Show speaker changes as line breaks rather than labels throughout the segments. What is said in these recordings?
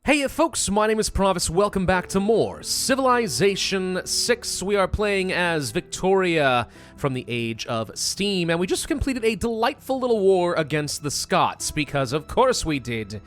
Hey folks, my name is Pravus. Welcome back to more Civilization 6. We are playing as Victoria from the Age of Steam, and we just completed a delightful little war against the Scots, because of course we did.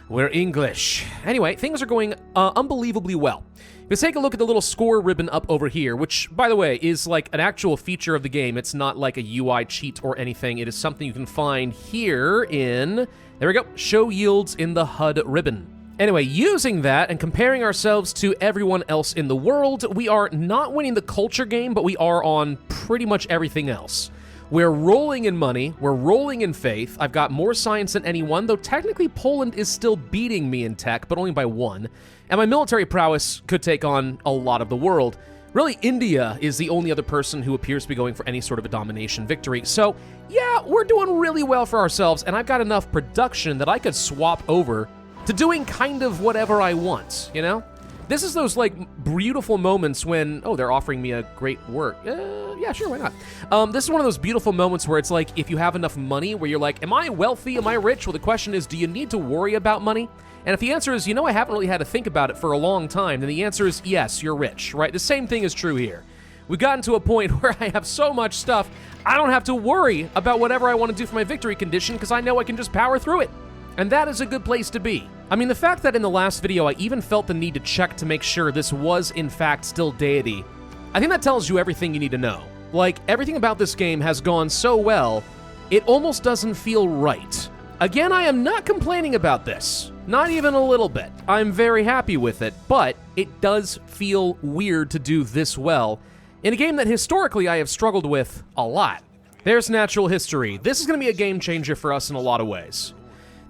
We're English. Anyway, things are going unbelievably well. If you take a look at the little score ribbon up over here, which, by the way, is like an actual feature of the game. It's not like a UI cheat or anything. It is something you can find here in, there we go, Show Yields in the HUD ribbon. Anyway, using that and comparing ourselves to everyone else in the world, we are not winning the culture game, but we are on pretty much everything else. We're rolling in money, we're rolling in faith, I've got more science than anyone, though technically Poland is still beating me in tech, but only by one, and my military prowess could take on a lot of the world. Really, India is the only other person who appears to be going for any sort of a domination victory, so yeah, we're doing really well for ourselves, and I've got enough production that I could swap over to doing kind of whatever I want, you know? This is those, like, beautiful moments when, oh, they're offering me a great work. Yeah, sure, why not? This is one of those beautiful moments where it's like, if you have enough money, where you're like, am I wealthy, am I rich? Well, the question is, do you need to worry about money? And if the answer is, you know, I haven't really had to think about it for a long time, then the answer is, yes, you're rich, right? The same thing is true here. We've gotten to a point where I have so much stuff, I don't have to worry about whatever I want to do for my victory condition, because I know I can just power through it. And that is a good place to be. I mean, the fact that in the last video I even felt the need to check to make sure this was in fact still Deity, I think that tells you everything you need to know. Like, everything about this game has gone so well, it almost doesn't feel right. Again, I am not complaining about this. Not even a little bit. I'm very happy with it, but it does feel weird to do this well in a game that historically I have struggled with a lot. There's natural history. This is going to be a game changer for us in a lot of ways.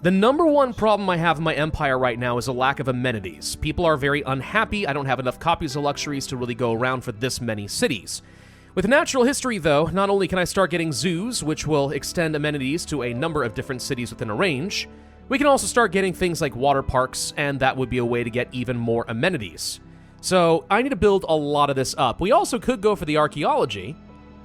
The number one problem I have in my empire right now is a lack of amenities. People are very unhappy. I don't have enough copies of luxuries to really go around for this many cities. With natural history, though, not only can I start getting zoos, which will extend amenities to a number of different cities within a range, we can also start getting things like water parks, and that would be a way to get even more amenities. So I need to build a lot of this up. We also could go for the archaeology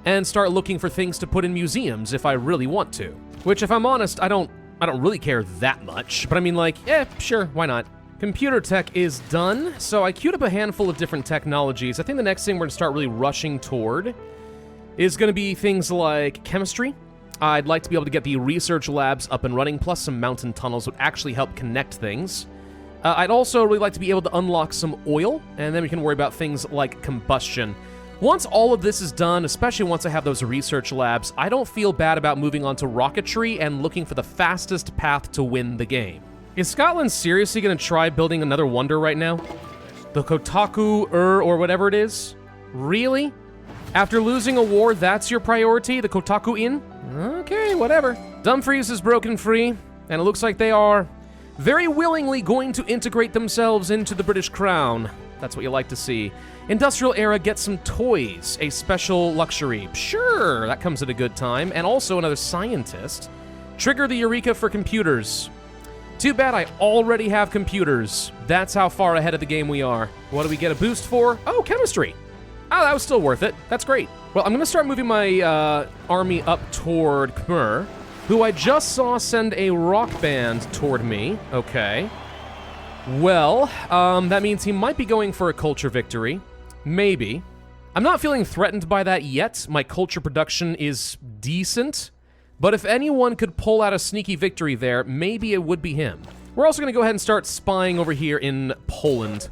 and start looking for things to put in museums if I really want to. Which, if I'm honest, I don't really care that much, but I mean, like, sure, why not? Computer tech is done, so I queued up a handful of different technologies. I think the next thing we're going to start really rushing toward is going to be things like chemistry. I'd like to be able to get the research labs up and running, plus some mountain tunnels would actually help connect things. I'd also really like to be able to unlock some oil, and then we can worry about things like combustion. Once all of this is done, especially once I have those research labs, I don't feel bad about moving on to rocketry and looking for the fastest path to win the game. Is Scotland seriously going to try building another wonder right now? The Kotaku or whatever it is? Really? After losing a war, that's your priority? The Kotaku Inn? Okay, whatever. Dumfries is broken free, and it looks like they are very willingly going to integrate themselves into the British Crown. That's what you like to see. Industrial era, get some toys, a special luxury. Sure, that comes at a good time. And also another scientist. Trigger the Eureka for computers. Too bad I already have computers. That's how far ahead of the game we are. What do we get a boost for? Oh, chemistry. Oh, that was still worth it. That's great. Well, I'm going to start moving my army up toward Khmer, who I just saw send a rock band toward me. Okay. Well, that means he might be going for a culture victory. Maybe. I'm not feeling threatened by that yet. My culture production is decent. But if anyone could pull out a sneaky victory there, maybe it would be him. We're also going to go ahead and start spying over here in Poland.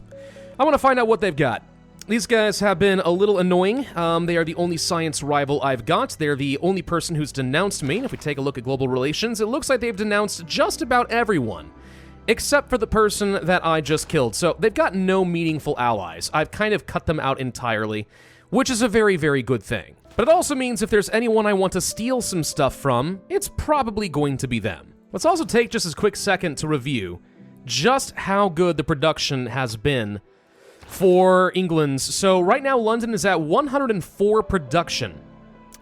I want to find out what they've got. These guys have been a little annoying. They are the only science rival I've got. They're the only person who's denounced me. If we take a look at global relations, it looks like they've denounced just about everyone, except for the person that I just killed. So they've got no meaningful allies. I've kind of cut them out entirely, which is a very, very good thing. But it also means if there's anyone I want to steal some stuff from, it's probably going to be them. Let's also take just a quick second to review just how good the production has been for England's. So right now, London is at 104 production,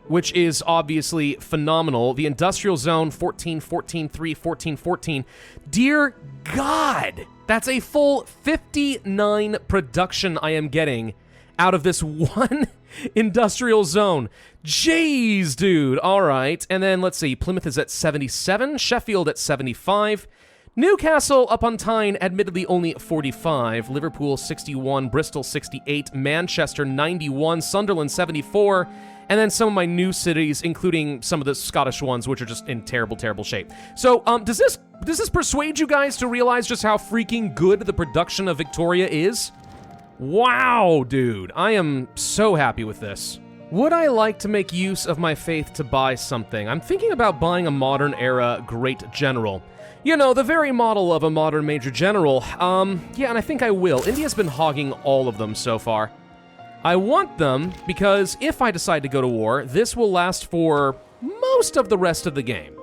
which is obviously phenomenal. The industrial zone, 14, 14, 3, 14, 14. Dear God, that's a full 59 production I am getting out of this one industrial zone. Jeez, dude. All right. And then let's see. Plymouth is at 77, Sheffield at 75, Newcastle upon Tyne, admittedly only 45, Liverpool 61, Bristol 68, Manchester 91, Sunderland 74, and then some of my new cities, including some of the Scottish ones, which are just in terrible, terrible shape. So, does this persuade you guys to realize just how freaking good the production of Victoria is? Wow, dude, I am so happy with this. Would I like to make use of my faith to buy something? I'm thinking about buying a modern-era Great General. You know, the very model of a modern Major General. Yeah, and I think I will. India's been hogging all of them so far. I want them because if I decide to go to war, this will last for most of the rest of the game,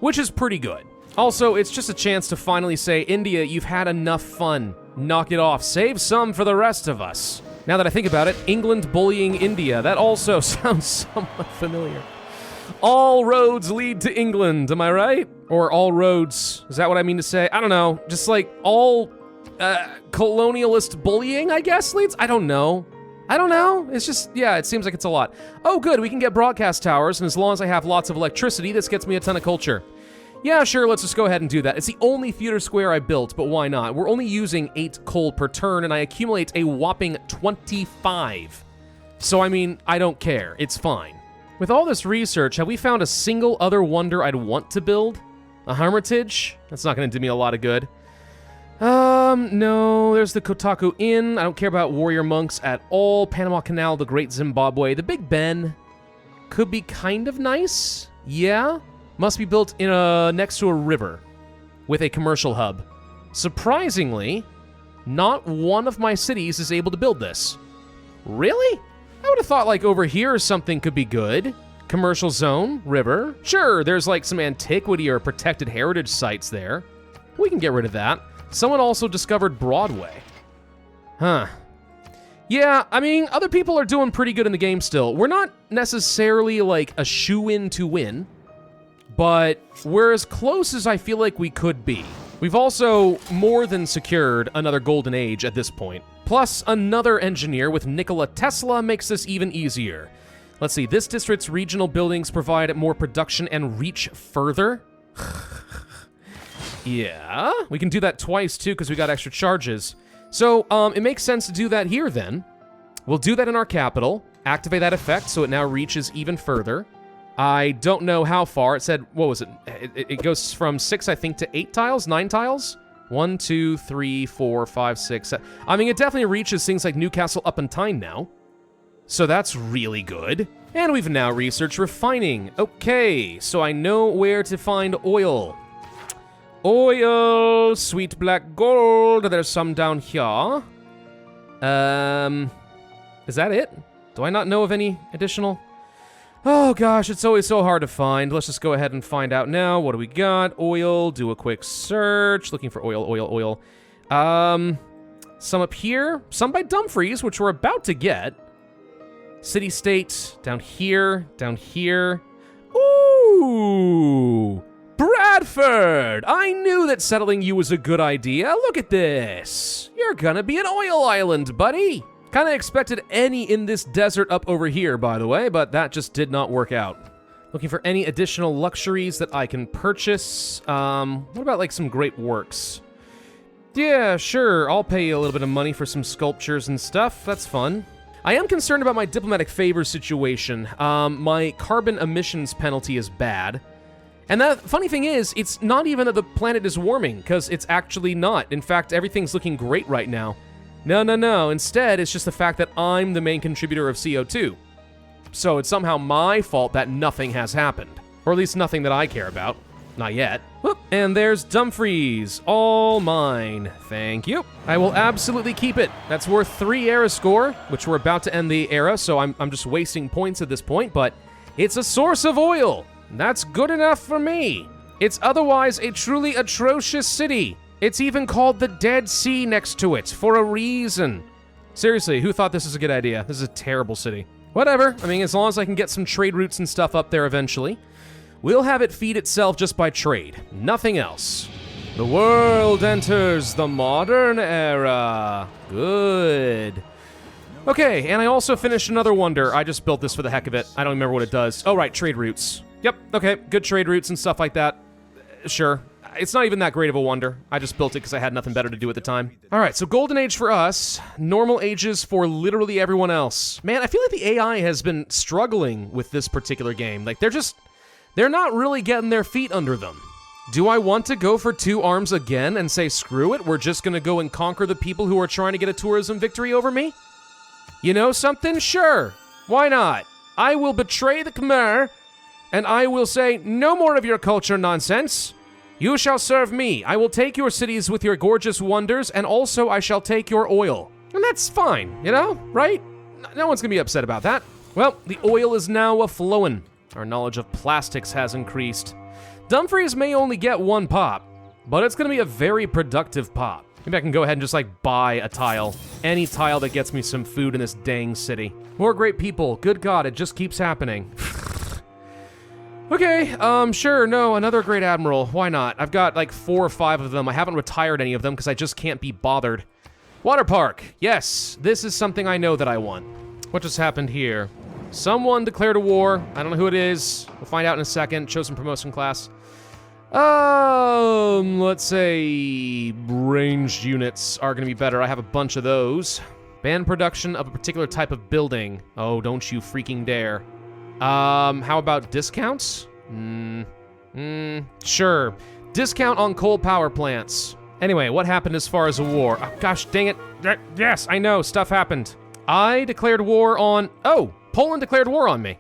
which is pretty good. Also, it's just a chance to finally say, India, you've had enough fun. Knock it off. Save some for the rest of us. Now that I think about it, England bullying India, that also sounds somewhat familiar. All roads lead to England, am I right? Or all roads, is that what I mean to say? I don't know, just like all colonialist bullying, I guess, leads? I don't know, it's just, yeah, it seems like it's a lot. Oh good, we can get broadcast towers, and as long as I have lots of electricity, this gets me a ton of culture. Yeah, sure, let's just go ahead and do that. It's the only theater square I built, but why not? We're only using 8 coal per turn, and I accumulate a whopping 25. So, I mean, I don't care. It's fine. With all this research, have we found a single other wonder I'd want to build? A hermitage? That's not going to do me a lot of good. No, there's the Kotaku Inn. I don't care about warrior monks at all. Panama Canal, the Great Zimbabwe. The Big Ben could be kind of nice. Yeah. Must be built in next to a river with a commercial hub. Surprisingly, not one of my cities is able to build this. Really? I would have thought like over here something could be good. Commercial zone, river. Sure, there's like some antiquity or protected heritage sites there. We can get rid of that. Someone also discovered Broadway. Huh. Yeah, I mean, other people are doing pretty good in the game still. We're not necessarily like a shoo-in to win, but we're as close as I feel like we could be. We've also more than secured another golden age at this point. Plus, another engineer with Nikola Tesla makes this even easier. Let's see, this district's regional buildings provide more production and reach further. Yeah, we can do that twice too because we got extra charges. So, it makes sense to do that here then. We'll do that in our capital, activate that effect so it now reaches even further. I don't know how far. It said, what was it? It goes from 6, I think, to 8 tiles, 9 tiles? 1, 2, 3, 4, 5, 6, 7. I mean, it definitely reaches things like Newcastle upon Tyne now. So that's really good. And we've now researched refining. Okay, so I know where to find oil. Oil, sweet black gold. There's some down here. Is that it? Do I not know of any additional? Oh gosh, it's always so hard to find. Let's just go ahead and find out now. What do we got? Oil, do a quick search. Looking for oil. Some up here. Some by Dumfries, which we're about to get. City-state, down here. Ooh! Bradford! I knew that settling you was a good idea. Look at this. You're gonna be an oil island, buddy. Kinda expected any in this desert up over here, by the way, but that just did not work out. Looking for any additional luxuries that I can purchase. What about like some great works? Yeah, sure, I'll pay you a little bit of money for some sculptures and stuff. That's fun. I am concerned about my diplomatic favor situation. My carbon emissions penalty is bad. And the funny thing is, it's not even that the planet is warming, because it's actually not. In fact, everything's looking great right now. No. Instead, it's just the fact that I'm the main contributor of CO2. So it's somehow my fault that nothing has happened. Or at least nothing that I care about. Not yet. Whoop. And there's Dumfries. All mine. Thank you. I will absolutely keep it. That's worth 3 era score, which we're about to end the era, so I'm just wasting points at this point, but it's a source of oil. That's good enough for me. It's otherwise a truly atrocious city. It's even called the Dead Sea next to it, for a reason. Seriously, who thought this was a good idea? This is a terrible city. Whatever, I mean, as long as I can get some trade routes and stuff up there eventually, we'll have it feed itself just by trade, nothing else. The world enters the modern era. Good. Okay, and I also finished another wonder. I just built this for the heck of it. I don't remember what it does. Oh, right, trade routes. Yep, okay, good trade routes and stuff like that. Sure. It's not even that great of a wonder. I just built it because I had nothing better to do at the time. All right, so Golden Age for us, normal ages for literally everyone else. Man, I feel like the AI has been struggling with this particular game. Like, they're not really getting their feet under them. Do I want to go for 2 arms again and say, screw it, we're just gonna go and conquer the people who are trying to get a tourism victory over me? You know something? Sure. Why not? I will betray the Khmer, and I will say, no more of your culture nonsense. You shall serve me. I will take your cities with your gorgeous wonders, and also I shall take your oil. And that's fine, you know, right? No one's gonna be upset about that. Well, the oil is now a-flowing. Our knowledge of plastics has increased. Dumfries may only get 1 pop, but it's gonna be a very productive pop. Maybe I can go ahead and just, like, buy a tile. Any tile that gets me some food in this dang city. More great people. Good God, it just keeps happening. Okay, sure, no, another great admiral. Why not? I've got, like, 4 or 5 of them. I haven't retired any of them because I just can't be bothered. Water park. Yes, this is something I know that I want. What just happened here? Someone declared a war. I don't know who it is. We'll find out in a second. Chosen promotion class. Let's say ranged units are gonna be better. I have a bunch of those. Ban production of a particular type of building. Oh, don't you freaking dare. How about discounts? Sure. Discount on coal power plants. Anyway, what happened as far as a war? Oh, gosh, dang it. Yes, I know, stuff happened. I declared war on... Oh, Poland declared war on me.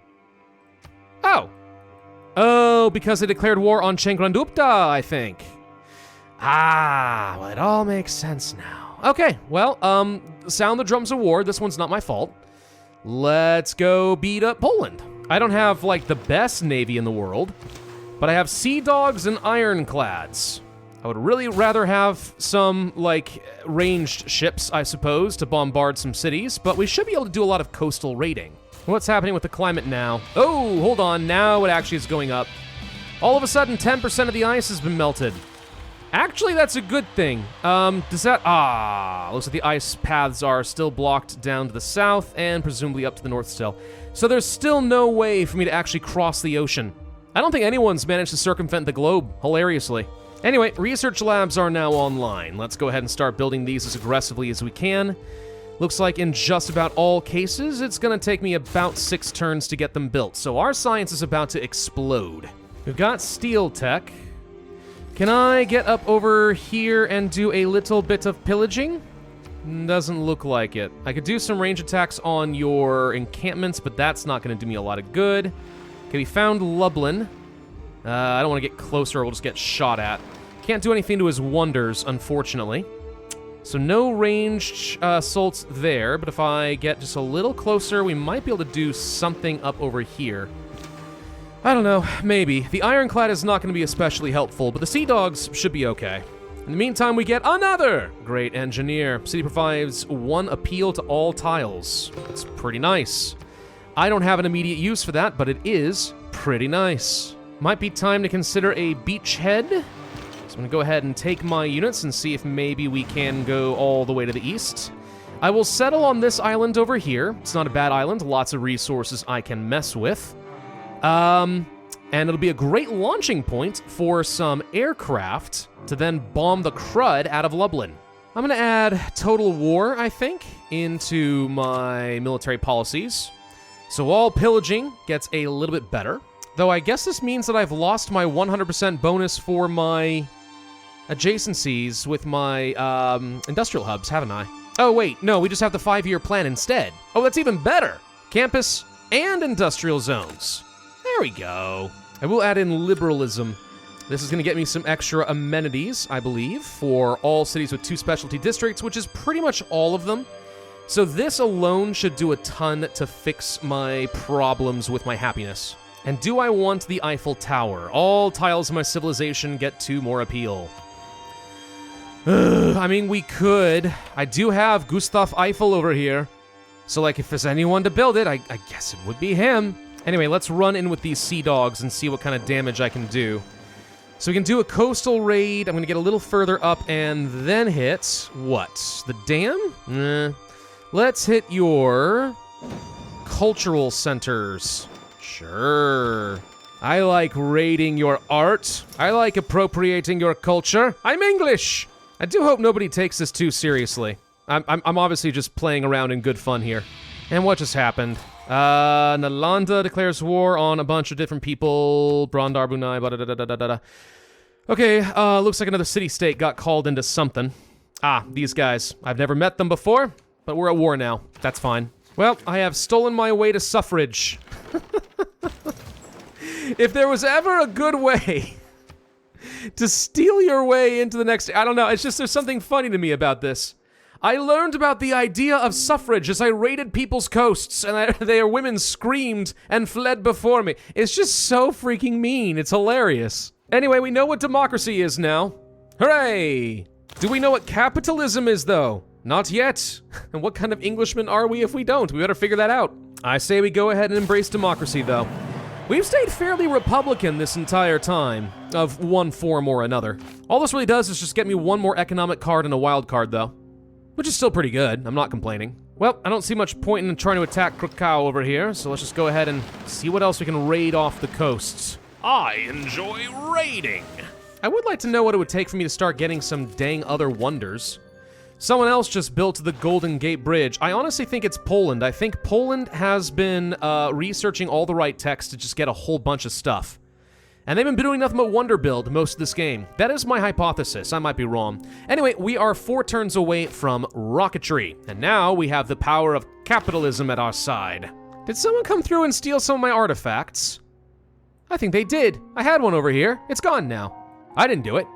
Oh, because they declared war on Chengrandupta, I think. Well, it all makes sense now. Okay, well, sound the drums of war. This one's not my fault. Let's go beat up Poland. I don't have, like, the best navy in the world, but I have sea dogs and ironclads. I would really rather have some, like, ranged ships, I suppose, to bombard some cities, but we should be able to do a lot of coastal raiding. What's happening with the climate now? Oh, hold on, now it actually is going up. All of a sudden, 10% of the ice has been melted. Actually, that's a good thing. Does that... looks like the ice paths are still blocked down to the south and presumably up to the north still. So there's still no way for me to actually cross the ocean. I don't think anyone's managed to circumvent the globe, hilariously. Anyway, research labs are now online. Let's go ahead and start building these as aggressively as we can. Looks like in just about all cases, it's gonna take me about 6 turns to get them built, so our science is about to explode. We've got steel tech. Can I get up over here and do a little bit of pillaging? Doesn't look like it. I could do some range attacks on your encampments, but that's not gonna do me a lot of good. Okay, we found Lublin. I don't want to get closer, or we'll just get shot at. Can't do anything to his wonders, unfortunately. So no ranged assaults there, but if I get just a little closer, we might be able to do something up over here. I don't know, maybe. The ironclad is not going to be especially helpful, but the sea dogs should be okay. In the meantime, we get another great engineer. City provides 1 appeal to all tiles. That's pretty nice. I don't have an immediate use for that, but it is pretty nice. Might be time to consider a beachhead. So I'm gonna go ahead and take my units and see if maybe we can go all the way to the east. I will settle on this island over here. It's not a bad island, lots of resources I can mess with. And it'll be a great launching point for some aircraft to then bomb the crud out of Lublin. I'm gonna add total war, I think, into my military policies. So all pillaging gets a little bit better. Though I guess this means that I've lost my 100% bonus for my adjacencies with my industrial hubs, haven't I? Oh wait, no, we just have the 5-year plan instead. Oh, that's even better. Campus and industrial zones. There we go. I will add in liberalism. This is gonna get me some extra amenities, I believe, for all cities with 2 specialty districts, which is pretty much all of them. So this alone should do a ton to fix my problems with my happiness. And do I want the Eiffel Tower? All tiles of my civilization get 2 more appeal. I mean, we could. I do have Gustav Eiffel over here. So, like, if there's anyone to build it, I guess it would be him. Anyway, let's run in with these sea dogs and see what kind of damage I can do. So we can do a coastal raid. I'm going to get a little further up and then hit... what? The dam? Let's hit your... cultural centers. Sure. I like raiding your art. I like appropriating your culture. I'm English! I do hope nobody takes this too seriously. I'm obviously just playing around in good fun here. And what just happened? Nalanda declares war on a bunch of different people. Brondar Bunai, blah, da, da, da, da, da. Okay, looks like another city-state got called into something. Ah, these guys. I've never met them before, but we're at war now. That's fine. Well, I have stolen my way to suffrage. If there was ever a good way to steal your way into the next... I don't know, it's just there's something funny to me about this. I learned about the idea of suffrage as I raided people's coasts, and their women screamed and fled before me. It's just so freaking mean. It's hilarious. Anyway, we know what democracy is now. Hooray! Do we know what capitalism is, though? Not yet. And what kind of Englishmen are we if we don't? We better figure that out. I say we go ahead and embrace democracy, though. We've stayed fairly Republican this entire time, of one form or another. All this really does is just get me one more economic card and a wild card, though. Which is still pretty good, I'm not complaining. Well, I don't see much point in trying to attack Krakow over here, so let's just go ahead and see what else we can raid off the coasts. I enjoy raiding. I would like to know what it would take for me to start getting some dang other wonders. Someone else just built the Golden Gate Bridge. I honestly think it's Poland. I think Poland has been researching all the right text to just get a whole bunch of stuff. And they've been doing nothing but wonder build most of this game. That is my hypothesis. I might be wrong. Anyway, we are 4 turns away from rocketry. And now we have the power of capitalism at our side. Did someone come through and steal some of my artifacts? I think they did. I had one over here. It's gone now. I didn't do it.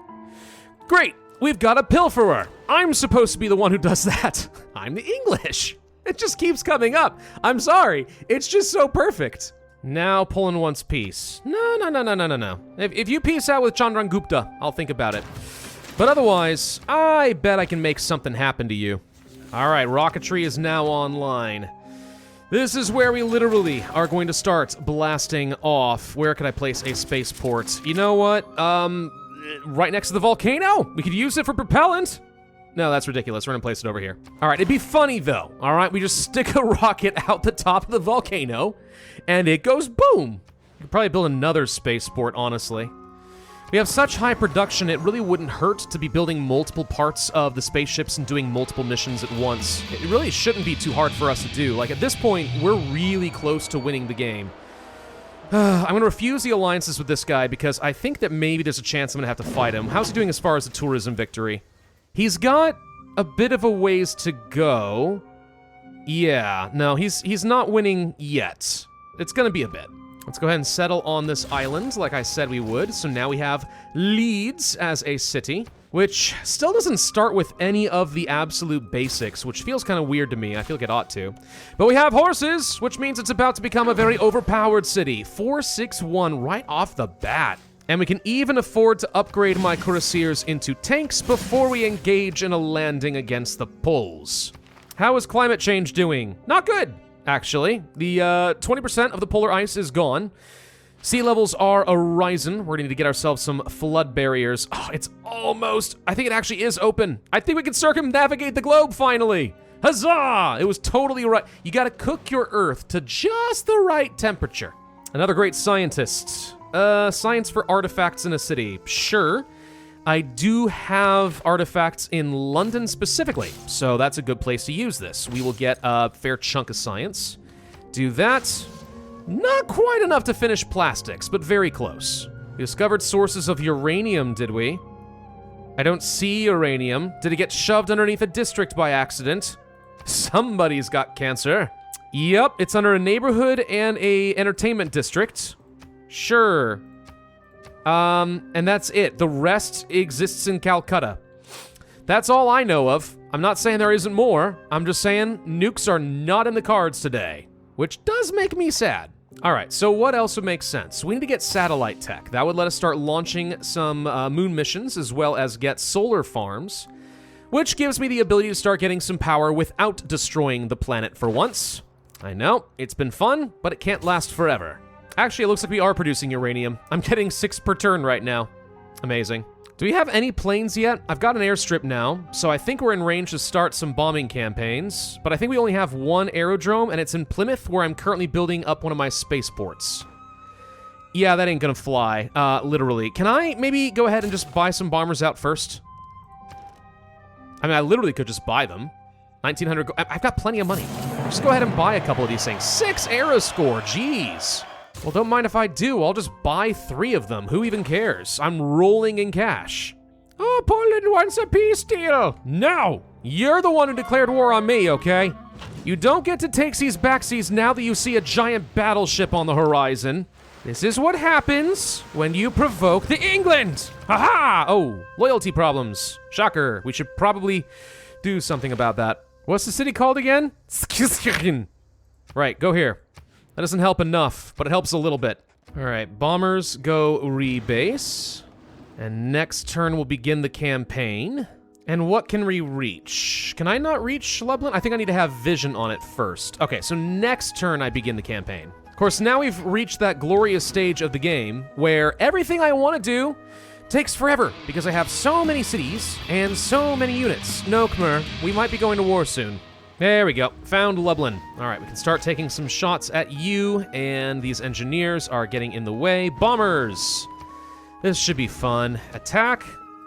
Great. We've got a pilferer. I'm supposed to be the one who does that. I'm the English. It just keeps coming up. I'm sorry. It's just so perfect. Now Poland wants peace. No. If you peace out with Chandragupta, I'll think about it. But otherwise, I bet I can make something happen to you. All right, rocketry is now online. This is where we literally are going to start blasting off. Where could I place a spaceport? You know what? Right next to the volcano? We could use it for propellant. No, that's ridiculous. We're gonna place it over here. All right, it'd be funny though. All right, we just stick a rocket out the top of the volcano and it goes boom. We could probably build another spaceport, honestly. We have such high production, it really wouldn't hurt to be building multiple parts of the spaceships and doing multiple missions at once. It really shouldn't be too hard for us to do. Like, at this point, we're really close to winning the game. I'm going to refuse the alliances with this guy because I think that maybe there's a chance I'm going to have to fight him. How's he doing as far as the tourism victory? He's got a bit of a ways to go. Yeah, no, he's not winning yet. It's going to be a bit. Let's go ahead and settle on this island like I said we would. So now we have Leeds as a city, which still doesn't start with any of the absolute basics, which feels kind of weird to me. I feel like it ought to. But we have horses, which means it's about to become a very overpowered city. 461 right off the bat. And we can even afford to upgrade my cuirassiers into tanks before we engage in a landing against the Poles. How is climate change doing? Not good, actually. The 20% of the polar ice is gone. Sea levels are arising. We're gonna need to get ourselves some flood barriers. Oh, it's almost, I think it actually is open. I think we can circumnavigate the globe finally. Huzzah! It was totally right. You gotta cook your Earth to just the right temperature. Another great scientist. Science for artifacts in a city. Sure. I do have artifacts in London specifically, so that's a good place to use this. We will get a fair chunk of science. Do that. Not quite enough to finish plastics, but very close. We discovered sources of uranium, did we? I don't see uranium. Did it get shoved underneath a district by accident? Somebody's got cancer. Yep, it's under a neighborhood and a entertainment district. Sure. And that's it. The rest exists in Calcutta. That's all I know of. I'm not saying there isn't more. I'm just saying nukes are not in the cards today, which does make me sad. All right, so what else would make sense? We need to get satellite tech. That would let us start launching some moon missions as well as get solar farms, which gives me the ability to start getting some power without destroying the planet for once. I know, it's been fun, but it can't last forever. Actually, it looks like we are producing uranium. I'm getting 6 per turn right now. Amazing. Do we have any planes yet? I've got an airstrip now, so I think we're in range to start some bombing campaigns, but I think we only have 1 aerodrome, and it's in Plymouth, where I'm currently building up one of my spaceports. Yeah, that ain't gonna fly, literally. Can I maybe go ahead and just buy some bombers out first? I mean, I literally could just buy them. 1900, I've got plenty of money. Just go ahead and buy a couple of these things. 6 arrow score, jeez. Well, don't mind if I do. I'll just buy 3 of them. Who even cares? I'm rolling in cash. Oh, Poland wants a peace deal. No, you're the one who declared war on me, okay? You don't get to take these backsies now that you see a giant battleship on the horizon. This is what happens when you provoke the England. Haha! Oh, loyalty problems. Shocker. We should probably do something about that. What's the city called again? Right, go here. That doesn't help enough, but it helps a little bit. All right, bombers go rebase. And next turn we'll begin the campaign. And what can we reach? Can I not reach Lublin? I think I need to have vision on it first. Okay, so next turn I begin the campaign. Of course, now we've reached that glorious stage of the game where everything I want to do takes forever because I have so many cities and so many units. No, Khmer, we might be going to war soon. There we go. Found Lublin. All right, we can start taking some shots at you, and these engineers are getting in the way. Bombers! This should be fun. Attack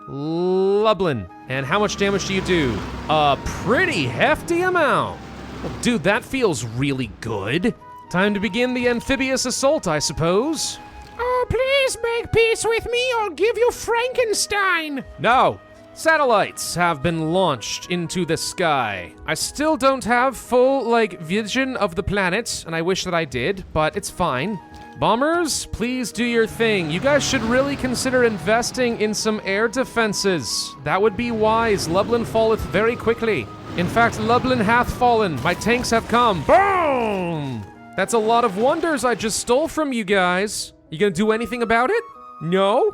Lublin. And how much damage do you do? A pretty hefty amount. Well, dude, that feels really good. Time to begin the amphibious assault, I suppose. Oh, please make peace with me or I'll give you Frankenstein. No. Satellites have been launched into the sky. I still don't have full, vision of the planet, and I wish that I did, but it's fine. Bombers, please do your thing. You guys should really consider investing in some air defenses. That would be wise. Lublin falleth very quickly. In fact, Lublin hath fallen. My tanks have come. Boom! That's a lot of wonders I just stole from you guys. You gonna do anything about it? No?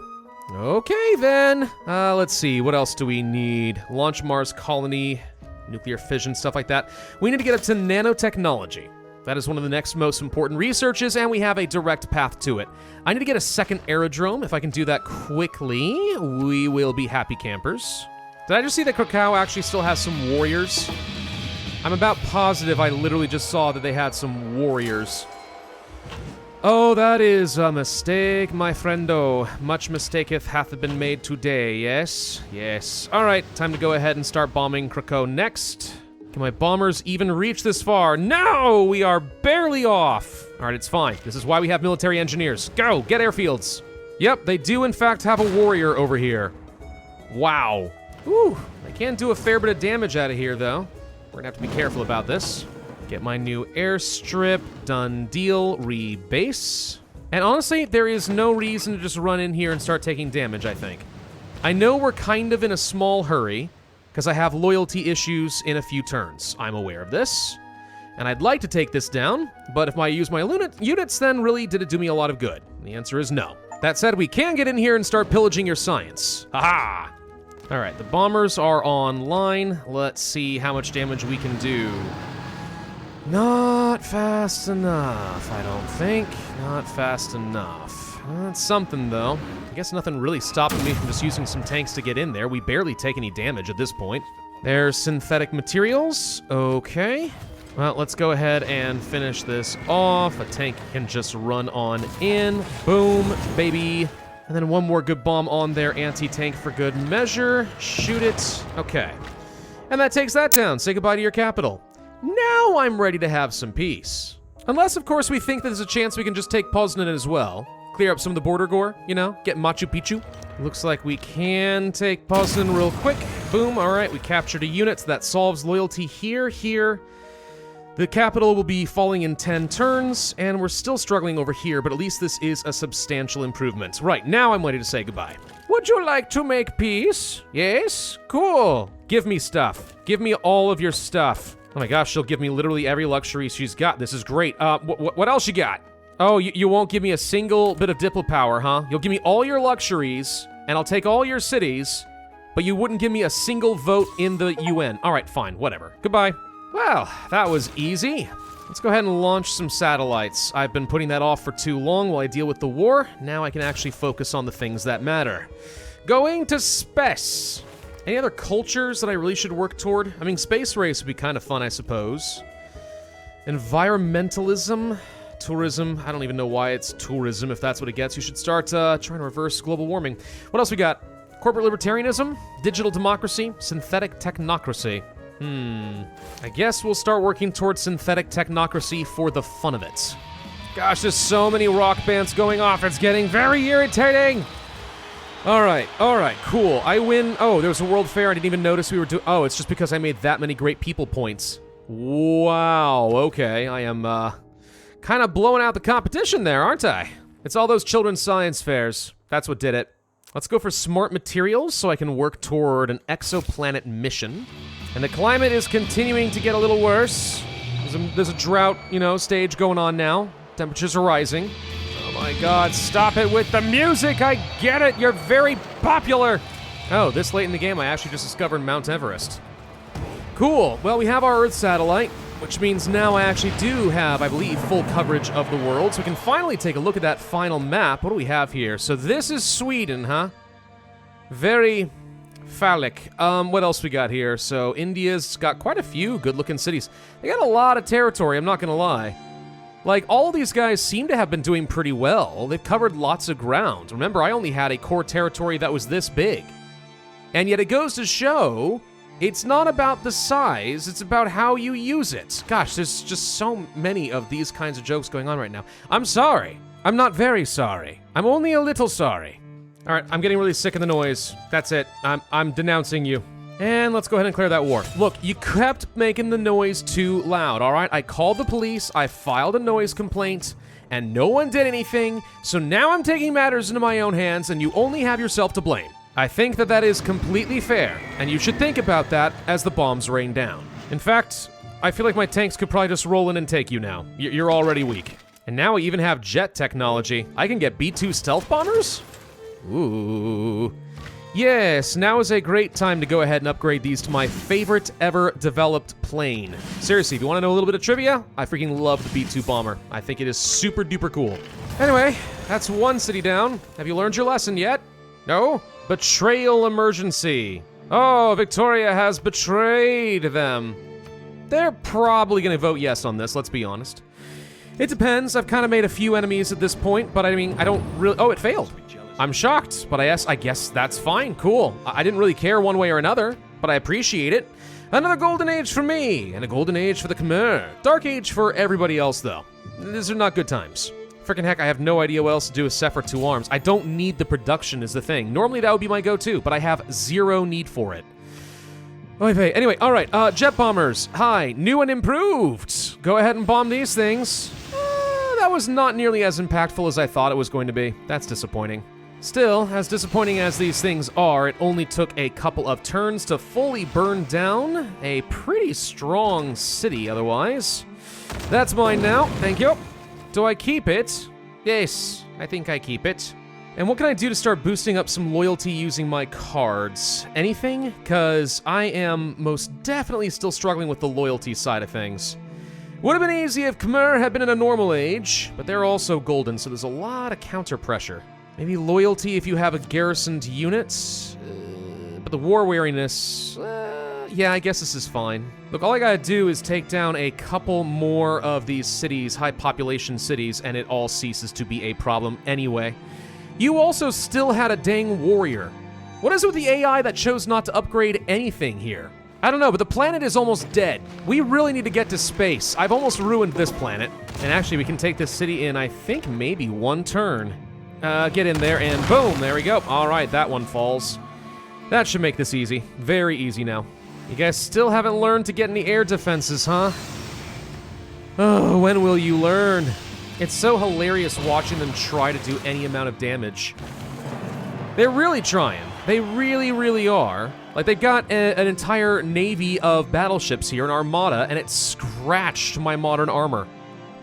Okay then. Let's see, what else do we need? Launch Mars colony, nuclear fission, stuff like that. We need to get up to nanotechnology. That is one of the next most important researches, and we have a direct path to it. I need to get a second aerodrome. If I can do that quickly, we will be happy campers. Did I just see that Krakow actually still has some warriors? I'm about positive I literally just saw that they had some warriors. Oh, that is a mistake, my friendo. Much mistaketh hath been made today, yes? Yes. All right, time to go ahead and start bombing Krakow next. Can my bombers even reach this far? No, we are barely off. All right, it's fine. This is why we have military engineers. Go, get airfields. Yep, they do in fact have a warrior over here. Wow. Whew, they can do a fair bit of damage out of here, though. We're gonna have to be careful about this. Get my new airstrip, done deal, rebase. And honestly, there is no reason to just run in here and start taking damage, I think. I know we're kind of in a small hurry, because I have loyalty issues in a few turns. I'm aware of this. And I'd like to take this down, but if I use my units, then really did it do me a lot of good? And the answer is no. That said, we can get in here and start pillaging your science. Haha! All right, the bombers are online. Let's see how much damage we can do. Not fast enough, I don't think. Not fast enough. That's something, though. I guess nothing really stopping me from just using some tanks to get in there. We barely take any damage at this point. There's synthetic materials. Okay. Well, let's go ahead and finish this off. A tank can just run on in. Boom, baby. And then one more good bomb on their anti-tank for good measure. Shoot it. Okay. And that takes that down. Say goodbye to your capital. Now I'm ready to have some peace. Unless, of course, we think that there's a chance we can just take Poznan as well. Clear up some of the border gore, you know? Get Machu Picchu. Looks like we can take Poznan real quick. Boom, all right, we captured a unit. So that solves loyalty here. The capital will be falling in 10 turns, and we're still struggling over here, but at least this is a substantial improvement. Right, now I'm ready to say goodbye. Would you like to make peace? Yes? Cool. Give me stuff. Give me all of your stuff. Oh my gosh, she'll give me literally every luxury she's got. This is great. What else you got? Oh, you won't give me a single bit of diplo power, huh? You'll give me all your luxuries, and I'll take all your cities, but you wouldn't give me a single vote in the UN. All right, fine, whatever. Goodbye. Well, that was easy. Let's go ahead and launch some satellites. I've been putting that off for too long while I deal with the war. Now I can actually focus on the things that matter. Going to space. Any other cultures that I really should work toward? I mean, space race would be kind of fun, I suppose. Environmentalism. tourism. I don't even know why it's tourism, if that's what it gets. You should start trying to reverse global warming. What else we got? Corporate libertarianism, digital democracy, synthetic technocracy. I guess we'll start working towards synthetic technocracy for the fun of it. Gosh, there's so many rock bands going off. It's getting very irritating. All right, cool. I win. Oh, there was a world fair. I didn't even notice we were doing. Oh, it's just because I made that many great people points. Wow, okay. I am kind of blowing out the competition there, aren't I? It's all those children's science fairs. That's what did it. Let's go for smart materials so I can work toward an exoplanet mission. And the climate is continuing to get a little worse. There's a drought, stage going on now. Temperatures are rising. Oh my god, stop it with the music! I get it, you're very popular! Oh, this late in the game I actually just discovered Mount Everest. Cool, well we have our Earth satellite, which means now I actually do have, I believe, full coverage of the world, so we can finally take a look at that final map. What do we have here? So this is Sweden, huh? Very phallic. What else we got here? So India's got quite a few good-looking cities. They got a lot of territory, I'm not gonna lie. Like, all these guys seem to have been doing pretty well. They've covered lots of ground. Remember, I only had a core territory that was this big. And yet it goes to show, it's not about the size, it's about how you use it. Gosh, there's just so many of these kinds of jokes going on right now. I'm sorry. I'm not very sorry. I'm only a little sorry. All right, I'm getting really sick of the noise. That's it. I'm denouncing you. And let's go ahead and clear that war. Look, you kept making the noise too loud, all right? I called the police, I filed a noise complaint, and no one did anything, so now I'm taking matters into my own hands, and you only have yourself to blame. I think that is completely fair, and you should think about that as the bombs rain down. In fact, I feel like my tanks could probably just roll in and take you now. You're already weak. And now we even have jet technology. I can get B-2 stealth bombers? Ooh. Yes, now is a great time to go ahead and upgrade these to my favorite ever developed plane. Seriously, if you want to know a little bit of trivia, I freaking love the B-2 bomber. I think it is super duper cool. Anyway, that's one city down. Have you learned your lesson yet? No? Betrayal emergency. Oh, Victoria has betrayed them. They're probably going to vote yes on this, let's be honest. It depends. I've kind of made a few enemies at this point, but I mean, I don't really... Oh, it failed. I'm shocked, but I guess that's fine. Cool. I didn't really care one way or another, but I appreciate it. Another golden age for me, and a golden age for the Khmer. Dark age for everybody else, though. These are not good times. Frickin' heck, I have no idea what else to do with Sephiroth 2 arms. I don't need the production is the thing. Normally that would be my go-to, but I have zero need for it. Anyway, alright, jet bombers. Hi, new and improved. Go ahead and bomb these things. That was not nearly as impactful as I thought it was going to be. That's disappointing. Still, as disappointing as these things are, it only took a couple of turns to fully burn down a pretty strong city otherwise. That's mine now, thank you. Do I keep it? Yes, I think I keep it. And what can I do to start boosting up some loyalty using my cards? Anything? Because I am most definitely still struggling with the loyalty side of things. Would have been easy if Khmer had been in a normal age, but they're also golden, so there's a lot of counter pressure. Maybe loyalty if you have a garrisoned unit, but the war weariness, yeah, I guess this is fine. Look, all I gotta do is take down a couple more of these cities, high population cities, and it all ceases to be a problem anyway. You also still had a dang warrior. What is it with the AI that chose not to upgrade anything here? I don't know, but the planet is almost dead. We really need to get to space. I've almost ruined this planet. And actually, we can take this city in, I think, maybe one turn. Get in there, and boom, there we go. All right, that one falls. That should make this easy. Very easy now. You guys still haven't learned to get any air defenses, huh? Oh, when will you learn? It's so hilarious watching them try to do any amount of damage. They're really trying. They really, really are. Like, they've got an entire navy of battleships here, an armada, and it scratched my modern armor.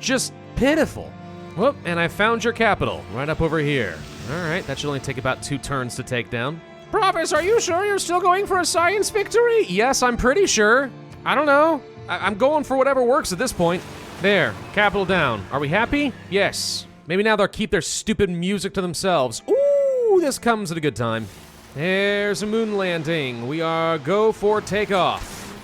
Just pitiful. Whoop, and I found your capital, right up over here. All right, that should only take about 2 turns to take down. Pravus, are you sure you're still going for a science victory? Yes, I'm pretty sure. I don't know. I'm going for whatever works at this point. There, capital down. Are we happy? Yes. Maybe now they'll keep their stupid music to themselves. Ooh, this comes at a good time. There's a moon landing. We are go for takeoff.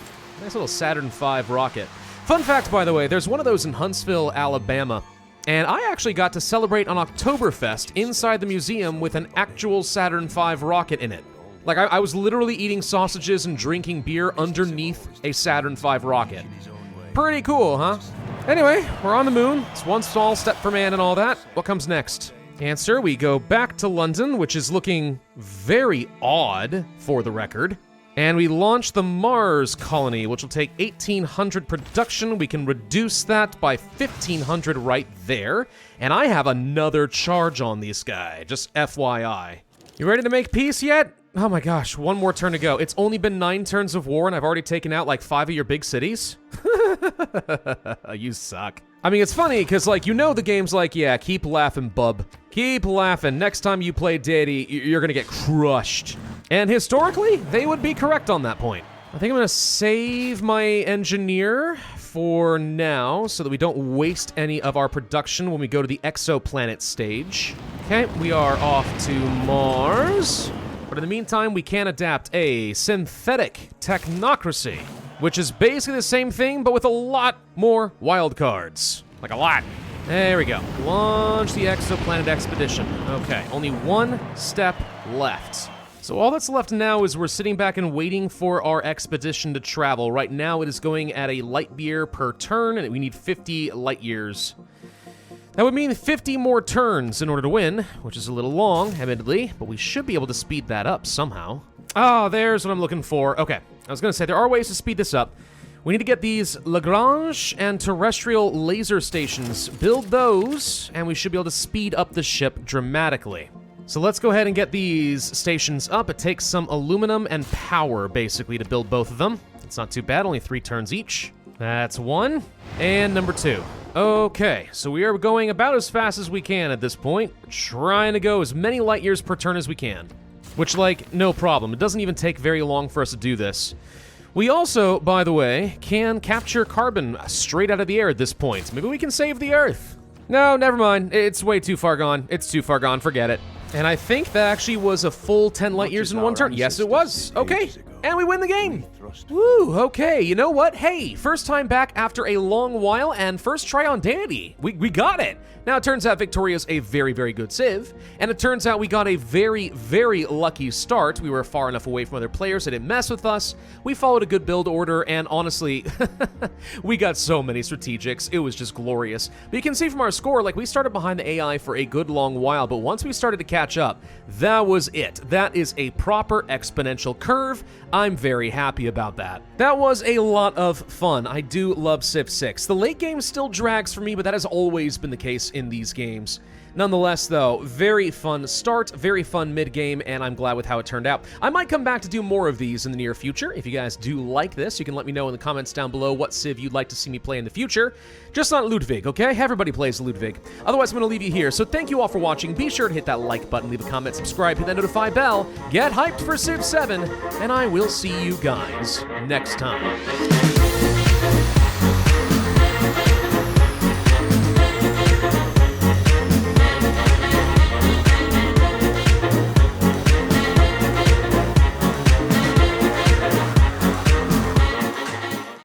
Nice little Saturn V rocket. Fun fact, by the way, there's one of those in Huntsville, Alabama. And I actually got to celebrate on Oktoberfest inside the museum with an actual Saturn V rocket in it. Like, I was literally eating sausages and drinking beer underneath a Saturn V rocket. Pretty cool, huh? Anyway, we're on the moon. It's one small step for man and all that. What comes next? Answer, we go back to London, which is looking very odd, for the record. And we launch the Mars colony, which will take 1,800 production. We can reduce that by 1,500 right there. And I have another charge on this guy, just FYI. You ready to make peace yet? Oh my gosh, one more turn to go. It's only been 9 turns of war and I've already taken out like 5 of your big cities? You suck. I mean, it's funny because, like, you know the game's like, yeah, keep laughing, bub. Keep laughing. Next time you play Deity, you're gonna get crushed. And historically, they would be correct on that point. I think I'm gonna save my engineer for now so that we don't waste any of our production when we go to the exoplanet stage. Okay, we are off to Mars. But in the meantime, we can adapt a synthetic technocracy, which is basically the same thing, but with a lot more wildcards. Like a lot. There we go. Launch the exoplanet expedition. Okay, only one step left. So all that's left now is we're sitting back and waiting for our expedition to travel. Right now it is going at a light year per turn, and we need 50 light years. That would mean 50 more turns in order to win, which is a little long, admittedly, but we should be able to speed that up somehow. Oh, there's what I'm looking for. Okay, I was gonna say, there are ways to speed this up. We need to get these Lagrange and terrestrial laser stations, build those, and we should be able to speed up the ship dramatically. So let's go ahead and get these stations up. It takes some aluminum and power, basically, to build both of them. It's not too bad, only 3 turns each. That's 1, and number 2. Okay, so we are going about as fast as we can at this point, trying to go as many light years per turn as we can. Which, like, no problem. It doesn't even take very long for us to do this. We also, by the way, can capture carbon straight out of the air at this point. Maybe we can save the Earth. No, never mind. It's way too far gone. It's too far gone. Forget it. And I think that actually was a full 10 light years in one turn. Yes, it was. Okay. And we win the game. Woo, okay. You know what? Hey, first time back after a long while and first try on Deity. We got it. Now, it turns out Victoria's a very, very good civ, and it turns out we got a very, very lucky start. We were far enough away from other players, they didn't mess with us. We followed a good build order, and honestly, we got so many strategics. It was just glorious. But you can see from our score, like, we started behind the AI for a good long while, but once we started to catch up, that was it. That is a proper exponential curve. I'm very happy about that. That was a lot of fun. I do love Civ 6. The late game still drags for me, but that has always been the case in these games. Nonetheless, though, very fun start, very fun mid-game, and I'm glad with how it turned out. I might come back to do more of these in the near future. If you guys do like this, you can let me know in the comments down below what civ you'd like to see me play in the future. Just not Ludwig, okay? Everybody plays Ludwig. Otherwise, I'm going to leave you here. So thank you all for watching. Be sure to hit that like button, leave a comment, subscribe, hit that notify bell, get hyped for Civ 7, and I will see you guys next time.